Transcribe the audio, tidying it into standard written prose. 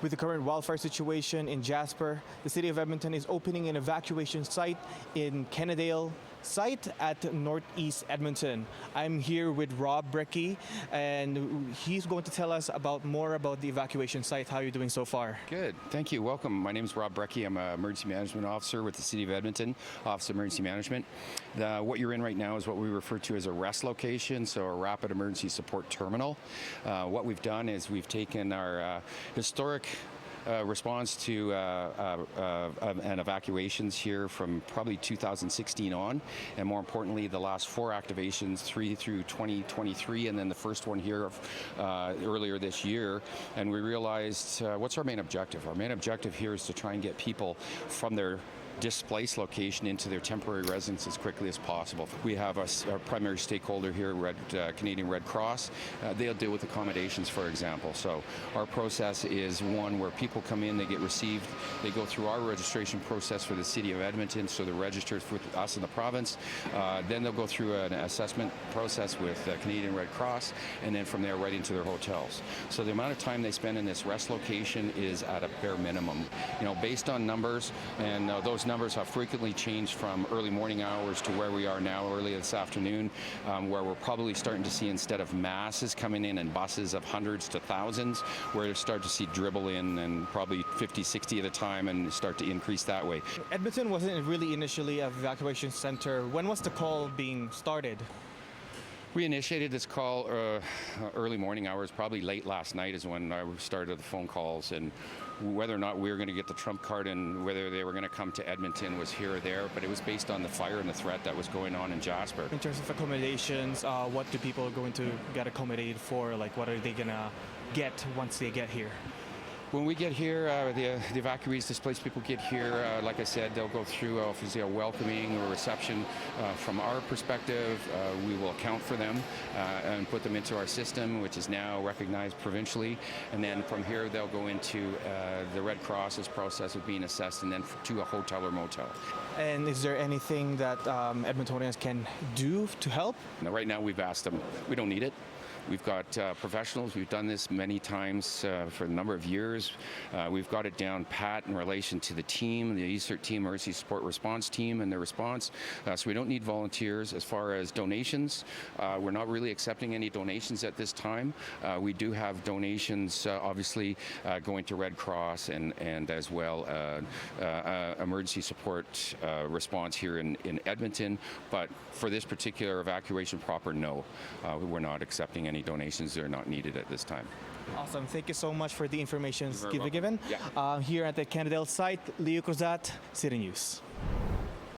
With the current wildfire situation in Jasper, the City of Edmonton is opening an evacuation site in Kennedale site at Northeast Edmonton. I'm here with Rob Brecky, and he's going to tell us more about the evacuation site. How are you doing so far? Good, thank you. Welcome. My name is Rob Brecky. I'm an emergency management officer with the City of Edmonton, Office of Emergency Management. What you're in right now is what we refer to as a REST location, so a Rapid Emergency Support Terminal. What we've done is we've taken our historic response to and evacuations here from probably 2016 on, and more importantly the last 4 activations, 3 through 2023, and then the first one here earlier this year. And we realized what's our main objective? Our main objective here is to try and get people from their displaced location into their temporary residence as quickly as possible. We have our primary stakeholder here, Canadian Red Cross. They'll deal with accommodations, for example. So our process is one where people come in, they get received, they go through our registration process for the City of Edmonton, so they're registered with us in the province. Then they'll go through an assessment process with Canadian Red Cross, and then from there right into their hotels. So the amount of time they spend in this rest location is at a bare minimum. You know, based on numbers, and those numbers have frequently changed from early morning hours to where we are now, early this afternoon, where we're probably starting to see, instead of masses coming in buses of hundreds to thousands, we're starting to see dribble in and probably 50, 60 at a time, and start to increase that way. Edmonton wasn't really initially an evacuation center. When was the call being started? We initiated this call early morning hours, probably late last night is when I started the phone calls, and whether or not we were going to get the trump card and whether they were going to come to Edmonton was here or there, but it was based on the fire and the threat that was going on in Jasper. In terms of accommodations, what do people going to get accommodated for? Like, what are they going to get once they get here? When we get here, the evacuees, displaced people get here, like I said, they'll go through obviously a welcoming or reception. From our perspective, we will account for them and put them into our system, which is now recognized provincially. And then from here, they'll go into the Red Cross's process of being assessed, and then to a hotel or motel. And is there anything that Edmontonians can do to help? Now, right now, we've asked them. We don't need it. We've got professionals. We've done this many times for a number of years. We've got it down pat in relation to the team, the ESERT team, Emergency Support Response Team, and their response. So we don't need volunteers. As far as donations, we're not really accepting any donations at this time. We do have donations, obviously, going to Red Cross and as well emergency support response here in Edmonton. But for this particular evacuation proper, no, we're not accepting any donations. Are not needed at this time. Awesome. Thank you so much for the information given. Yeah. Here at the Kennedale site, Leo Cruzat, City News.